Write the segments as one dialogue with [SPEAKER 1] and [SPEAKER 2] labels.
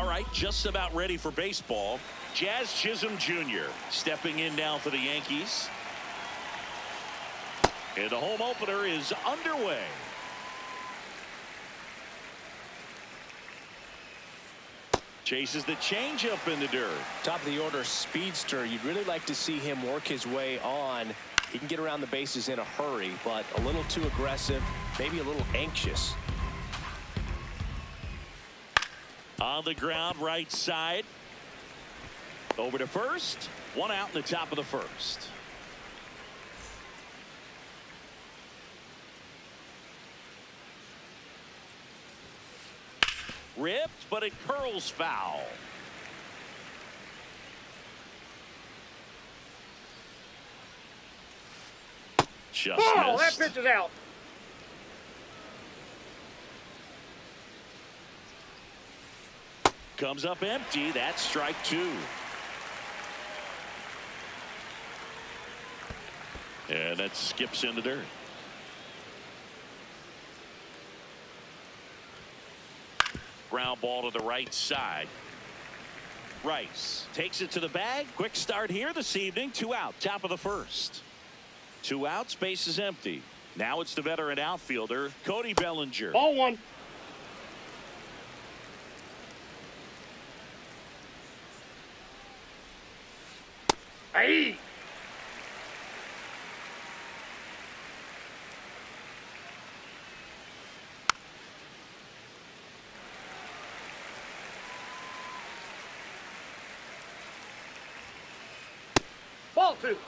[SPEAKER 1] All right, just about ready for baseball. Jazz Chisholm Jr. stepping in now for the Yankees. And the home opener is underway. Chases the changeup in the dirt.
[SPEAKER 2] Top of the order speedster. You'd really like to see him work his way on. He can get around the bases in a hurry, but a little too aggressive, maybe a little anxious.
[SPEAKER 1] On the ground, right side. Over to first. One out in the top of the first. Ripped, but it curls foul. Just
[SPEAKER 3] ball,
[SPEAKER 1] missed.
[SPEAKER 3] that pitch is out.
[SPEAKER 1] Comes up empty. That's strike two. And that skips into dirt. Ground ball to the right side. Rice takes it to the bag. Quick start here this evening. 2 out, top of the first. 2 outs, base is empty. Now it's the veteran outfielder, Cody Bellinger.
[SPEAKER 3] Ball one. Hey. Ball two.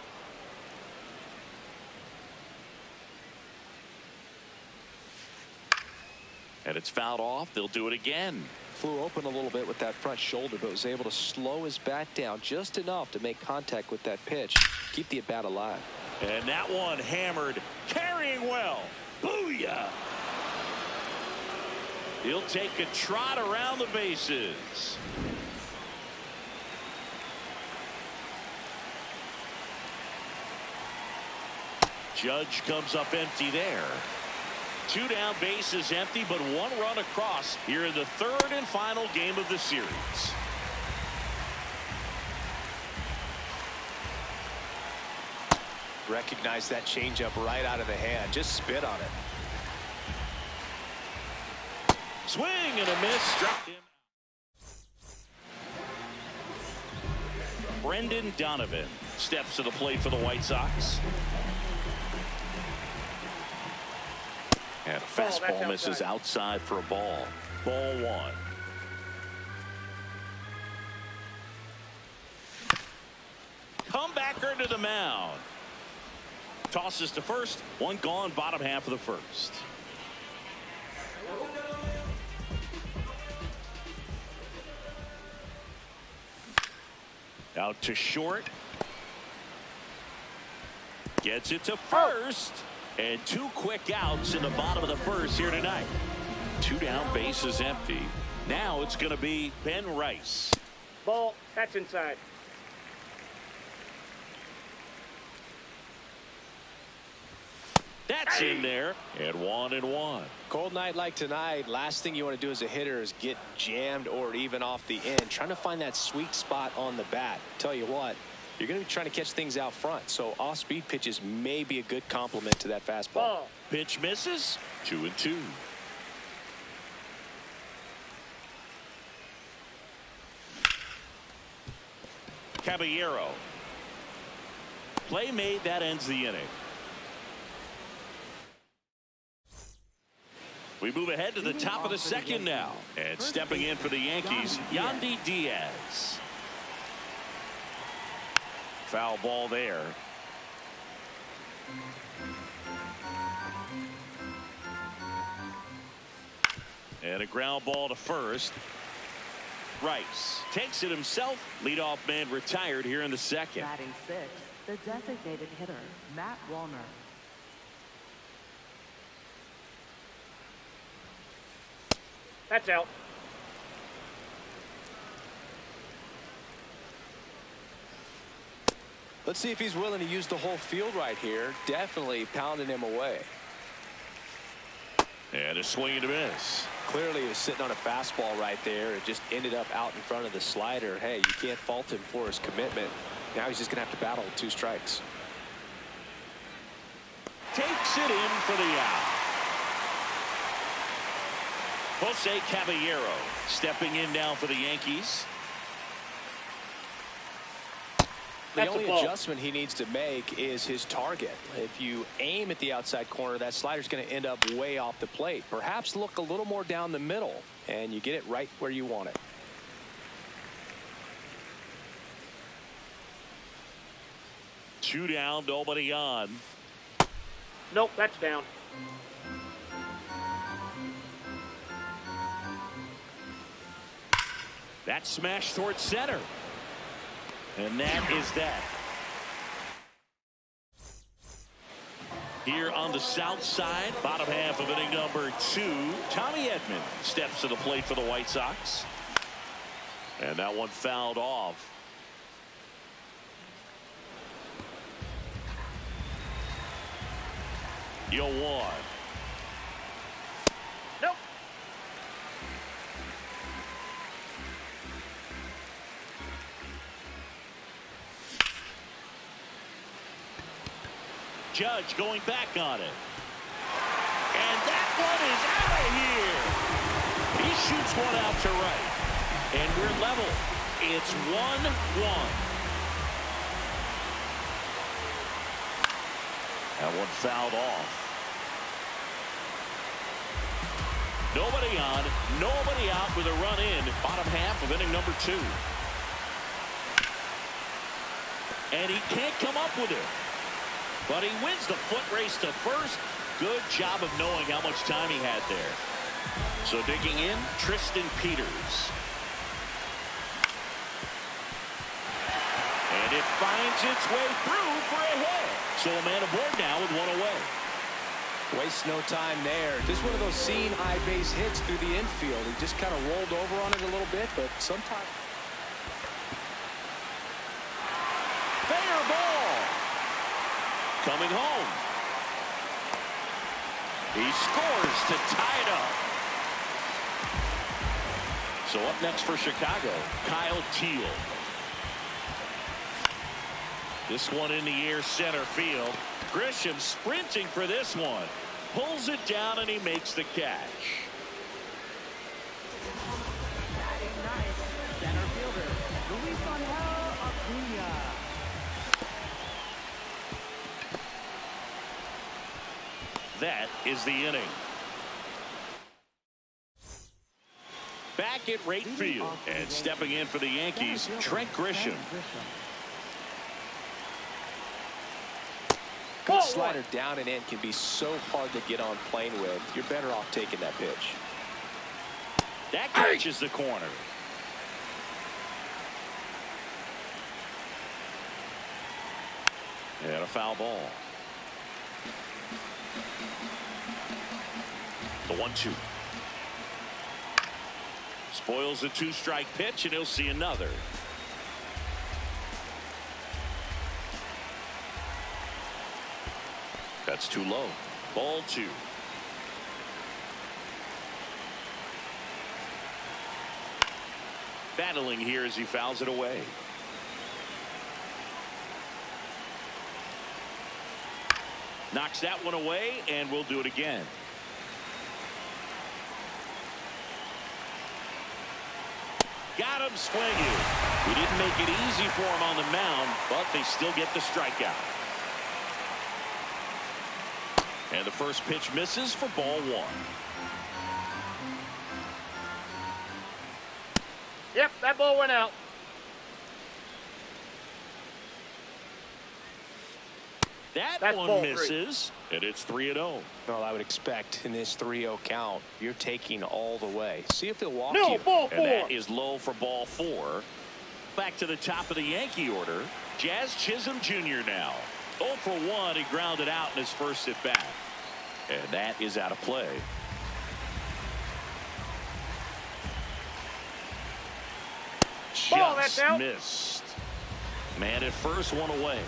[SPEAKER 1] And it's fouled off. They'll do it again.
[SPEAKER 2] Flew open a little bit with that front shoulder, but was able to slow his bat down just enough to make contact with that pitch. Keep the at-bat alive.
[SPEAKER 1] And that one hammered, carrying well. Booyah! He'll take a trot around the bases. Judge comes up empty there. 2 down, bases empty, but 1 run across here in the 3rd and final game of the series.
[SPEAKER 2] Recognize that changeup right out of the hand. Just spit on it.
[SPEAKER 1] Swing and a miss. Struck him. Brendan Donovan steps to the plate for the White Sox. And a fastball misses outside for a ball. Ball 1. Comebacker to the mound. Tosses to first. 1 gone, bottom half of the first. Out to short. Gets it to first. And 2 quick outs in the bottom of the first here tonight. 2 down, bases empty. Now it's going to be Ben Rice.
[SPEAKER 3] Ball, that's inside.
[SPEAKER 1] That's in there. And 1-1.
[SPEAKER 2] Cold night like tonight, last thing you want to do as a hitter is get jammed or even off the end. Trying to find that sweet spot on the bat. Tell you what, you're going to be trying to catch things out front. So off-speed pitches may be a good complement to that fastball.
[SPEAKER 3] Ball.
[SPEAKER 1] Pitch misses. 2-2. Caballero. Play made. That ends the inning. We move ahead to the top of the second now. And stepping in for the Yankees, Yandy Diaz. Foul ball there. And a ground ball to first. Rice takes it himself. Leadoff man retired here in the second.
[SPEAKER 4] Batting 6, the designated hitter, Matt Wallner.
[SPEAKER 3] That's out.
[SPEAKER 2] Let's see if he's willing to use the whole field right here. Definitely pounding him away.
[SPEAKER 1] And a swing and a miss.
[SPEAKER 2] Clearly he was sitting on a fastball right there. It just ended up out in front of the slider. Hey, you can't fault him for his commitment. Now he's just going to have to battle with 2 strikes.
[SPEAKER 1] Takes it in for the out. Jose Caballero stepping in now for the Yankees.
[SPEAKER 2] The only adjustment he needs to make is his target. If you aim at the outside corner, that slider's going to end up way off the plate. Perhaps look a little more down the middle, and you get it right where you want it.
[SPEAKER 1] Two down, nobody on.
[SPEAKER 3] Nope, that's down.
[SPEAKER 1] That smash towards center. And that is that. Here on the south side, bottom half of inning number 2, Tommy Edman steps to the plate for the White Sox. And that one fouled off. Yo, 1.
[SPEAKER 3] Nope.
[SPEAKER 1] Judge going back on it. And that one is out of here. He shoots one out to right. And we're level. It's 1-1. That one fouled off. Nobody on, nobody out with a run in. Bottom half of inning number 2. And he can't come up with it. But he wins the foot race to first. Good job of knowing how much time he had there. So digging in, Tristan Peters. And it finds its way through for a hit. So a man aboard now with 1 away.
[SPEAKER 2] Waste no time there. Just one of those seeing eye base hits through the infield. He just kind of rolled over on it a little bit, but sometimes.
[SPEAKER 1] Fair ball. Coming home. He scores to tie it up. So up next for Chicago, Kyle Teel. This one in the air, center field. Grisham sprinting for this one. Pulls it down and he makes the catch.
[SPEAKER 4] Batting ninth, center fielder, Luis Angel Acuna.
[SPEAKER 1] That is the inning. Back at right field and stepping in for the Yankees, Trent Grisham.
[SPEAKER 2] Good slider down and in can be so hard to get on plane with. You're better off taking that pitch.
[SPEAKER 1] That catches the corner. And a foul ball. The 1-2. Spoils the 2-strike pitch, and he'll see another. That's too low. Ball 2. Battling here as he fouls it away. Knocks that one away, and we'll do it again. Got him swinging. He didn't make it easy for him on the mound, but they still get the strikeout. And the first pitch misses for ball 1.
[SPEAKER 3] Yep, that ball went out.
[SPEAKER 1] That's one misses, and it's 3-0.
[SPEAKER 2] Well, I would expect in this 3-0 count, you're taking all the way. See if he'll walk
[SPEAKER 3] No,
[SPEAKER 2] you.
[SPEAKER 3] ball 4.
[SPEAKER 1] And that is low for ball 4. Back to the top of the Yankee order. Jazz Chisholm Jr. now. 0 for 1. He grounded out in his first at bat. And that is out of play.
[SPEAKER 3] Ball, that's
[SPEAKER 1] Just
[SPEAKER 3] out.
[SPEAKER 1] missed. Man at first, 1 away.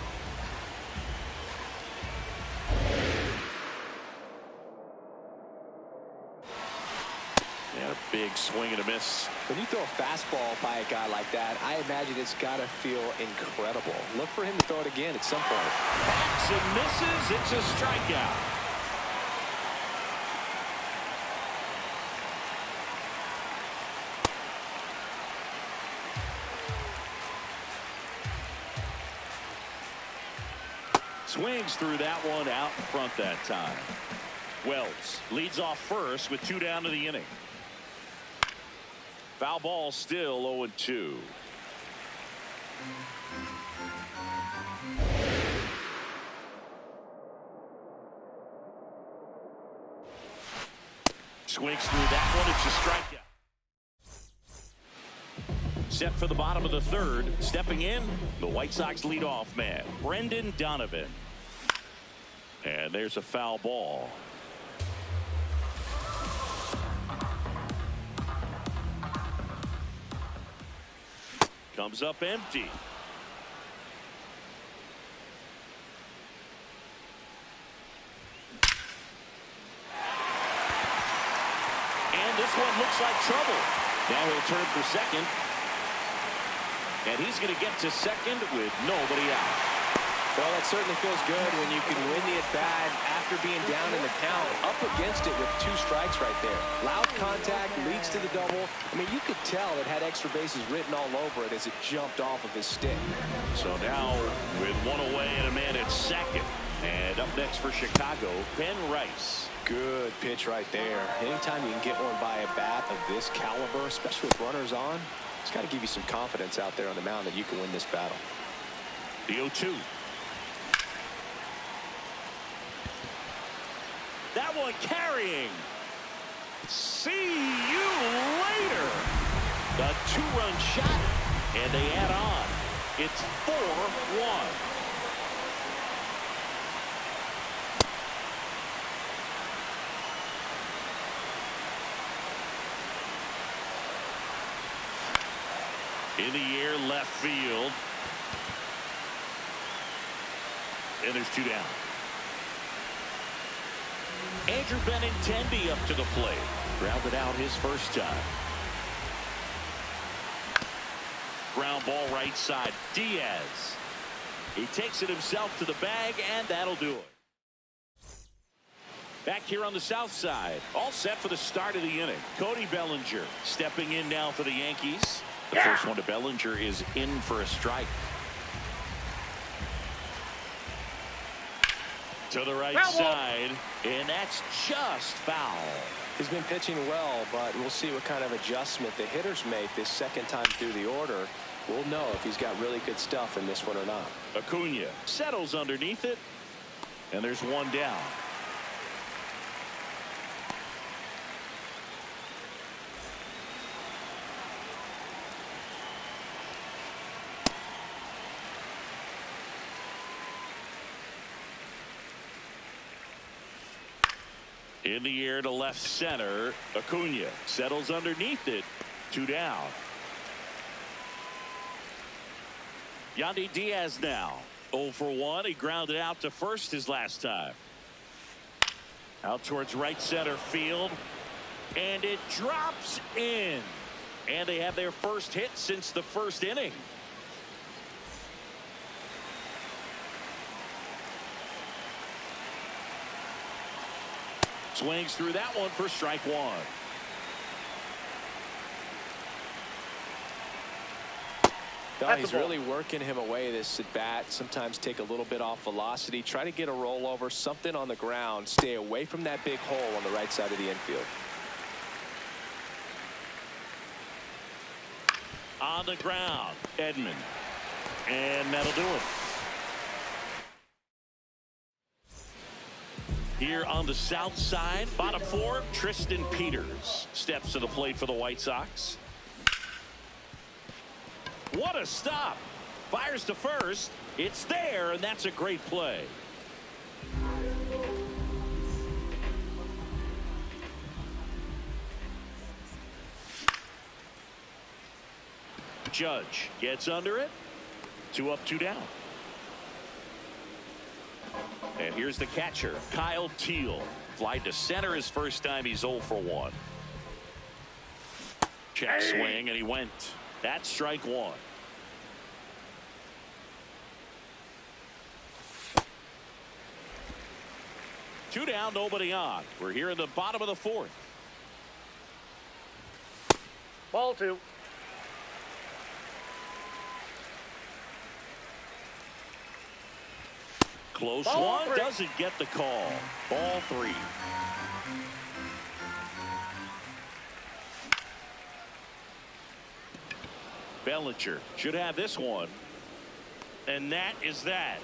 [SPEAKER 1] A big swing and a miss.
[SPEAKER 2] When you throw a fastball by a guy like that, I imagine it's got to feel incredible. Look for him to throw it again at some point.
[SPEAKER 1] Backs and misses. It's a strikeout. Swings through that one out in front that time. Wells leads off first with 2 down to the inning. Foul ball, still 0-2. Swings through that one. It's a strikeout. Set for the bottom of the third. Stepping in, the White Sox leadoff man, Brendan Donovan. And there's a foul ball. Comes up empty. And this one looks like trouble. Now he'll turn for second. And he's going to get to second with nobody out.
[SPEAKER 2] Well, that certainly feels good when you can win the at-bat after being down in the count, up against it with 2 strikes right there. Loud contact leads to the double. I mean, you could tell it had extra bases written all over it as it jumped off of his stick.
[SPEAKER 1] So now with 1 away and a man at second. And up next for Chicago, Ben Rice.
[SPEAKER 2] Good pitch right there. Anytime you can get one by a bat of this caliber, especially with runners on, it's got to give you some confidence out there on the mound that you can win this battle.
[SPEAKER 1] The 0-2. That one carrying. See you later. The 2-run shot, and they add on. It's 4-1. In the air, left field. And there's 2 down. Andrew Benintendi up to the plate. Grounded out his first time. Ground ball right side. Diaz. He takes it himself to the bag, and that'll do it. Back here on the south side. All set for the start of the inning. Cody Bellinger stepping in now for the Yankees. The first one to Bellinger is in for a strike. To the right side, and that's just foul.
[SPEAKER 2] He's been pitching well, but we'll see what kind of adjustment the hitters make this second time through the order. We'll know if he's got really good stuff in this one or not.
[SPEAKER 1] Acuna settles underneath it, and there's 1 down. In the air to left center. Acuna settles underneath it. 2 down. Yandy Diaz now 0 for 1. He grounded out to first his last time. Out towards right center field. And it drops in. And they have their first hit since the first inning. Swings through that one for strike 1.
[SPEAKER 2] No, he's really working him away this at bat. Sometimes take a little bit off velocity. Try to get a rollover, something on the ground. Stay away from that big hole on the right side of the infield.
[SPEAKER 1] On the ground, Edman. And that'll do it. Here on the south side, bottom 4, Tristan Peters steps to the plate for the White Sox. What a stop. Fires to first. It's there, and that's a great play. Judge gets under it. 2 up, 2 down. And here's the catcher, Kyle Teel. Fly to center his first time. He's 0 for 1. Check swing, and he went. That's strike one. Two down, nobody on. We're here in the bottom of the fourth.
[SPEAKER 3] Ball two.
[SPEAKER 1] Close
[SPEAKER 3] Ball
[SPEAKER 1] one.
[SPEAKER 3] three.
[SPEAKER 1] Doesn't get the call. Ball three. Bellinger should have this one. And that is that.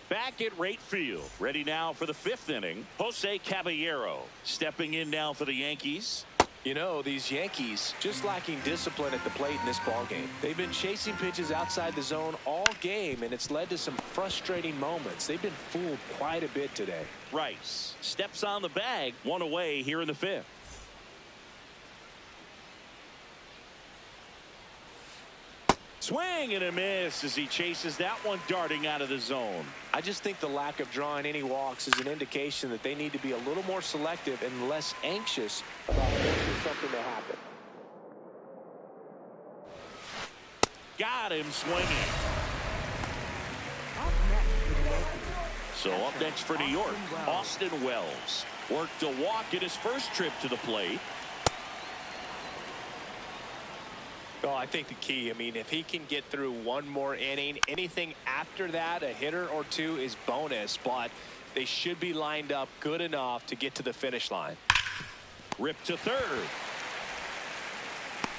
[SPEAKER 1] Back at right field. Ready now for the fifth inning. Jose Caballero stepping in now for the Yankees.
[SPEAKER 2] You know, these Yankees just lacking discipline at the plate in this ballgame. They've been chasing pitches outside the zone all game, and it's led to some frustrating moments. They've been fooled quite a bit today.
[SPEAKER 1] Rice steps on the bag. One away here in the fifth. Swing and a miss as he chases that one darting out of the zone.
[SPEAKER 2] I just think the lack of drawing any walks is an indication that they need to be a little more selective and less anxious about forcing something to happen.
[SPEAKER 1] Got him swinging.
[SPEAKER 4] Up next for the Yankees.
[SPEAKER 1] So up next for New York, Austin Wells worked a walk in his first trip to the plate.
[SPEAKER 2] Well, I think the key, I mean, if he can get through one more inning, anything after that, a hitter or two is bonus, but they should be lined up good enough to get to the finish line.
[SPEAKER 1] Ripped to third.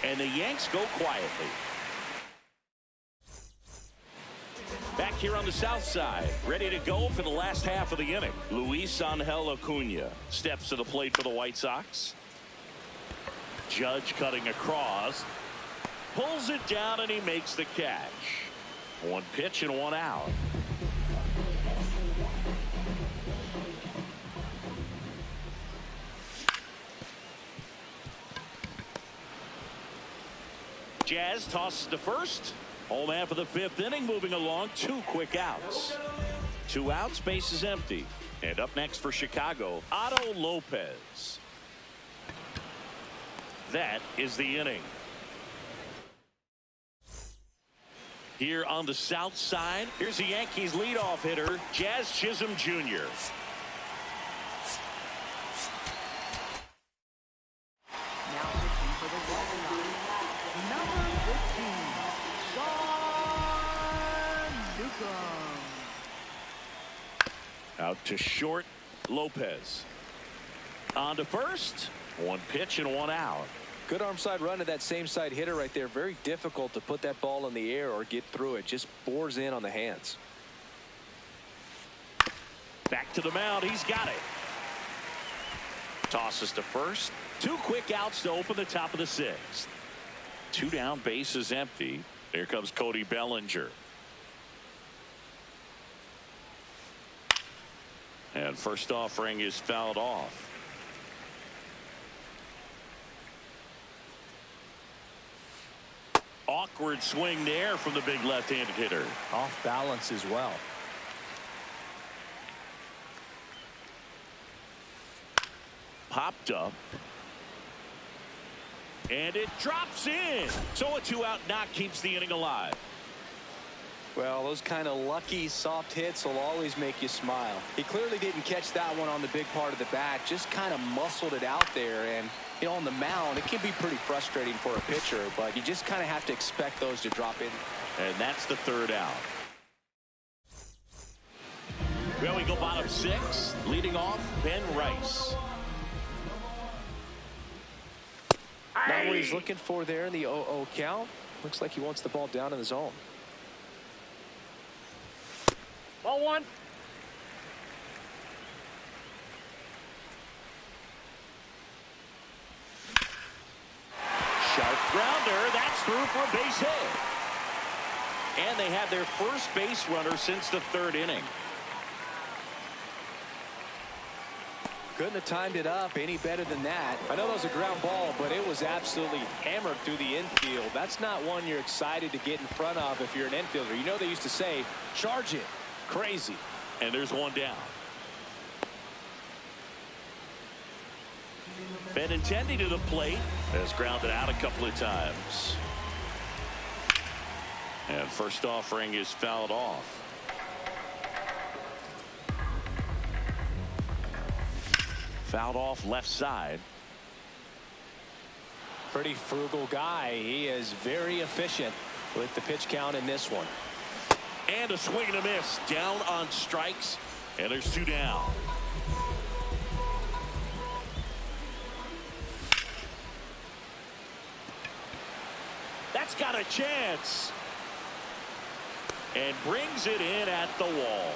[SPEAKER 1] And the Yanks go quietly. Back here on the south side, ready to go for the last half of the inning. Luis Angel Acuna steps to the plate for the White Sox. Judge cutting across. Pulls it down and he makes the catch. One pitch and one out. Jazz tosses to first. Home half of the fifth inning, moving along. Two quick outs. 2 outs, base is empty. And up next for Chicago, Otto Lopez. That is the inning. Here on the south side, here's the Yankees leadoff hitter, Jazz Chisholm Jr.
[SPEAKER 4] Now pitching for the White Sox, number 15, Sean Newcomb.
[SPEAKER 1] Out to short, Lopez. On to first. One pitch and one out.
[SPEAKER 2] Good arm side run to that same side hitter right there. Very difficult to put that ball in the air or get through it. Just bores in on the hands.
[SPEAKER 1] Back to the mound. He's got it. Tosses to first. 2 quick outs to open the top of the sixth. 2 down, base is empty. Here comes Cody Bellinger. And first offering is fouled off. Awkward swing there from the big left-handed hitter.
[SPEAKER 2] Off balance as well.
[SPEAKER 1] Popped up. And it drops in. So a 2-out knock keeps the inning alive.
[SPEAKER 2] Well, those kind of lucky soft hits will always make you smile. He clearly didn't catch that one on the big part of the bat. Just kind of muscled it out there. And, you know, on the mound, it can be pretty frustrating for a pitcher. But you just kind of have to expect those to drop in.
[SPEAKER 1] And that's the 3rd out. Well, we go bottom 6. Leading off, Ben Rice.
[SPEAKER 2] Not what he's looking for there in the 0-0 count. Looks like he wants the ball down in the zone.
[SPEAKER 3] Ball one.
[SPEAKER 1] Sharp grounder. That's through for a base hit. And they have their first base runner since the 3rd inning.
[SPEAKER 2] Couldn't have timed it up any better than that. I know that was a ground ball, but it was absolutely hammered through the infield. That's not one you're excited to get in front of if you're an infielder. You know they used to say, charge it. Crazy.
[SPEAKER 1] And there's one down. Benintendi to the plate. Has grounded out a couple of times. And first offering is fouled off. Fouled off left side.
[SPEAKER 2] Pretty frugal guy. He is very efficient with the pitch count in this one.
[SPEAKER 1] And a swing and a miss. Down on strikes. And there's 2 down. That's got a chance. And brings it in at the wall.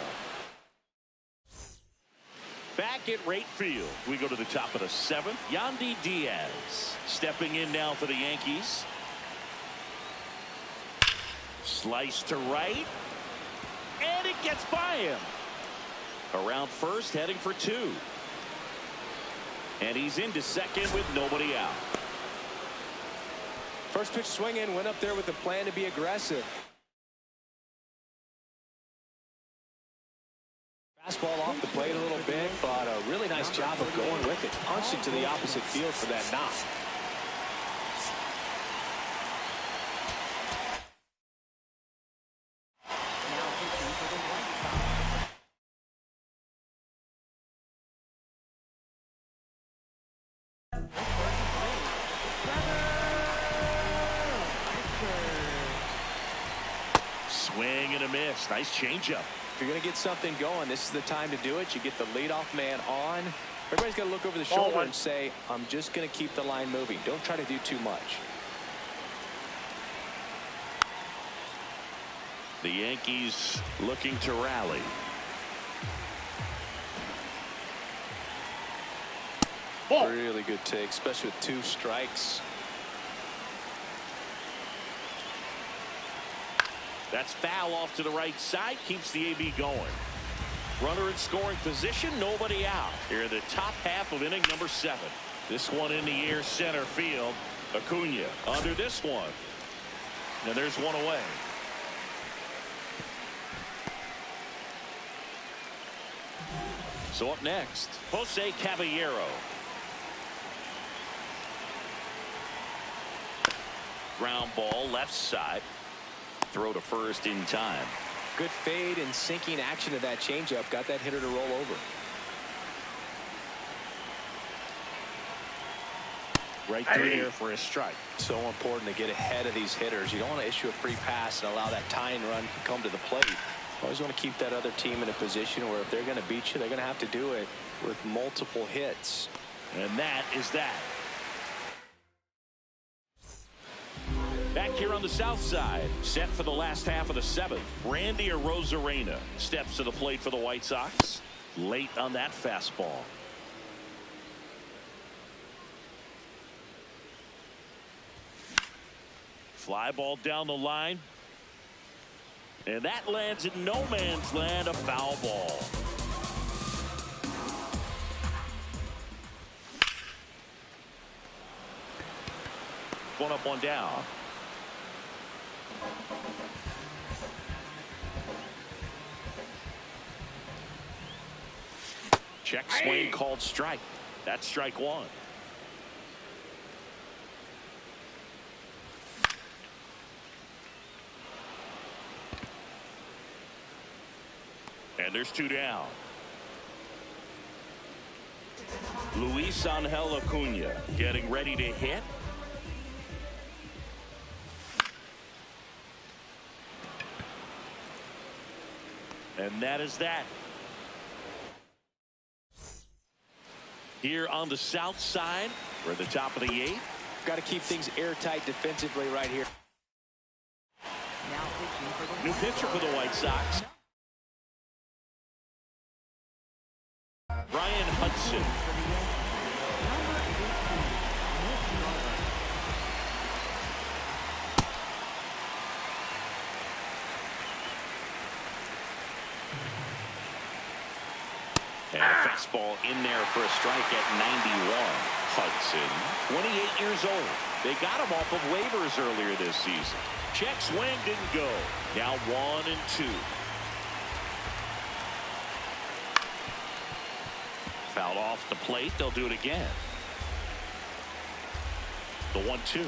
[SPEAKER 1] Back at right field, we go to the top of the 7th. Yandy Diaz stepping in now for the Yankees. Slice to right. And it gets by him. Around first, heading for 2. And he's into second with nobody out.
[SPEAKER 2] First pitch swinging, went up there with the plan to be aggressive. Fastball off the plate a little bit, but a really nice job of going with it. Punched it to the opposite field for that knock.
[SPEAKER 4] Now pitching for the White Sox.
[SPEAKER 1] Swing and a miss. Nice changeup.
[SPEAKER 2] If you're going to get something going, this is the time to do it. You get the leadoff man on. Everybody's got to look over the shoulder and say, I'm just going to keep the line moving. Don't try to do too much.
[SPEAKER 1] The Yankees looking to rally.
[SPEAKER 3] Ball.
[SPEAKER 2] Really good take, especially with 2 strikes.
[SPEAKER 1] That's foul off to the right side. Keeps the AB going. Runner in scoring position. Nobody out. Here in the top half of inning number 7. This one in the air center field. Acuna under this one. And there's one away. So up next, Jose Caballero. Ground ball left side. Throw to first in time.
[SPEAKER 2] Good fade and sinking action of that changeup. Got that hitter to roll over.
[SPEAKER 1] Right through here for a strike.
[SPEAKER 2] So important to get ahead of these hitters. You don't want to issue a free pass and allow that tying run to come to the plate. Always want to keep that other team in a position where if they're going to beat you, they're going to have to do it with multiple hits.
[SPEAKER 1] And that is that. Back here on the south side, set for the last half of the 7th. Randy Arozarena steps to the plate for the White Sox. Late on that fastball. Fly ball down the line. And that lands in no man's land, a foul ball. One up, one down. Check swing called strike. That's strike 1. And there's 2 down. Luis Angel Acuna getting ready to hit. And that is that. Here on the south side, we're at the top of the 8th.
[SPEAKER 2] Got to keep things airtight defensively right here.
[SPEAKER 4] Now pitching for the
[SPEAKER 1] New pitcher for the White Sox. Ryan Hudson.
[SPEAKER 4] number 18, Nick Miller.
[SPEAKER 1] And a fastball in there for a strike at 91. Hudson, 28 years old. They got him off of waivers earlier this season. Check swing didn't go. Now 1-2. Fouled off the plate. They'll do it again. The 1-2.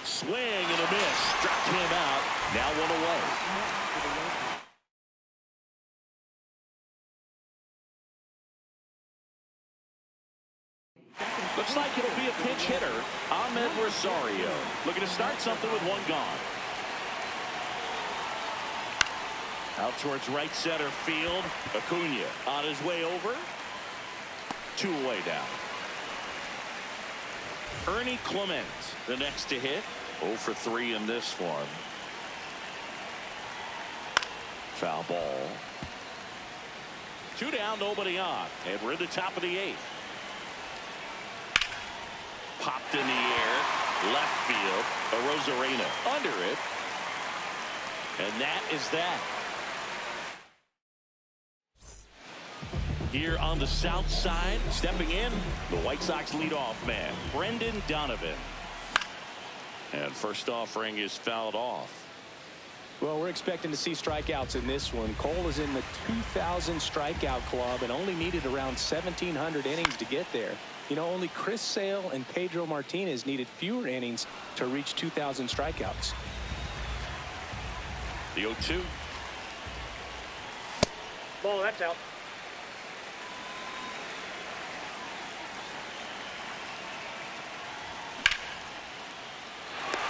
[SPEAKER 1] Swing and a miss. Struck him out. Now one away. Looks like it'll be a pinch hitter. Ahmed Rosario looking to start something with one gone. Out towards right center field. Acuna on his way over. 2 away now. Ernie Clement the next to hit. 0 for 3 in this one. Foul ball. 2 down, nobody on, and we're in the top of the 8th. Popped in the air, left field. Arozarena under it, and that is that. Here on the south side, stepping in, the White Sox leadoff man, Brendan Donovan. And first offering is fouled off.
[SPEAKER 2] Well, we're expecting to see strikeouts in this one. Cole is in the 2,000 strikeout club and only needed around 1,700 innings to get there. You know, only Chris Sale and Pedro Martinez needed fewer innings to reach 2,000 strikeouts.
[SPEAKER 1] The 0-2.
[SPEAKER 3] Ball, that's out.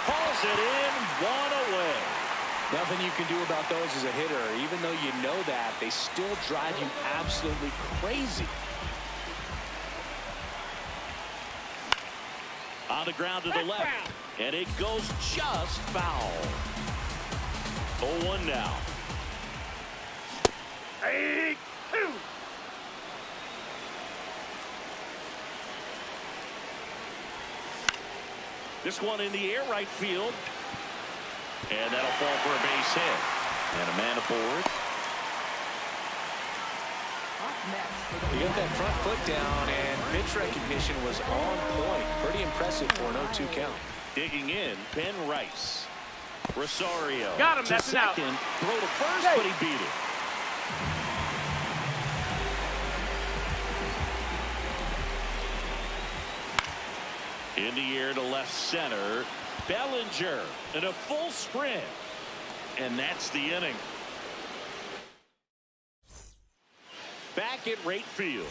[SPEAKER 1] Pulls it in, 1 away.
[SPEAKER 2] Nothing you can do about those as a hitter. Even though you know that, they still drive you absolutely crazy.
[SPEAKER 1] On the ground to the left, and it goes just foul. 0-1 now.
[SPEAKER 3] 8-2.
[SPEAKER 1] This one in the air, right field. And that'll fall for a base hit. And a man aboard.
[SPEAKER 2] He got that front foot down, and pitch recognition was on point. Pretty impressive for an 0-2 count.
[SPEAKER 1] Digging in, Ben Rice. Rosario.
[SPEAKER 3] Got him,
[SPEAKER 1] to
[SPEAKER 3] that's out.
[SPEAKER 1] second. Throw to first, but he beat it. In the air to left center. Bellinger in a full sprint. And that's the inning. Back at right field.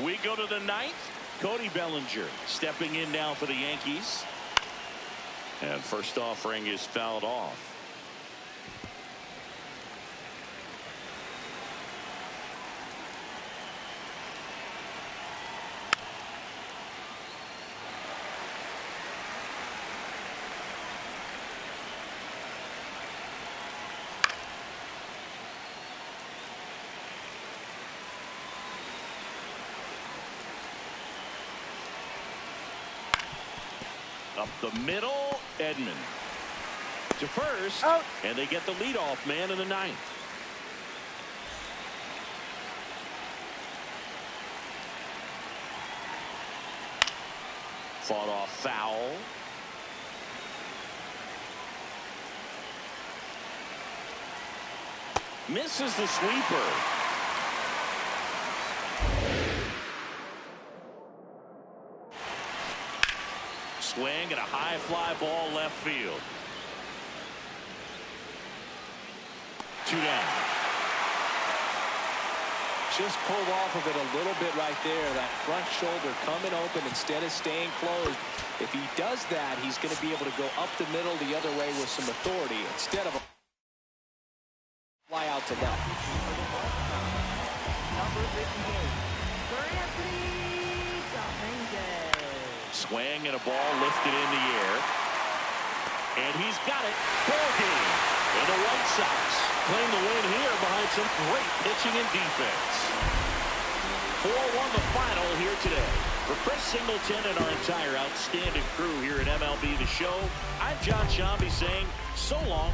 [SPEAKER 1] We go to the 9th. Cody Bellinger stepping in now for the Yankees. And first offering is fouled off. Up the middle, Edman to first,
[SPEAKER 3] Out.
[SPEAKER 1] And they get the leadoff man in the 9th. Fought off foul. Misses the sweeper. Swing and a high fly ball left field. 2 down.
[SPEAKER 2] Just pulled off of it a little bit right there. That front shoulder coming open instead of staying closed. If he does that, he's going to be able to go up the middle the other way with some authority instead of a fly out to left.
[SPEAKER 4] Number 58, for Anthony Dominguez.
[SPEAKER 1] Swing and a ball lifted in the air. And he's got it. Ball game. And the White Sox claim the win here behind some great pitching and defense. 4-1 the final here today. For Chris Singleton and our entire outstanding crew here at MLB The Show, I'm John Shambi saying so long.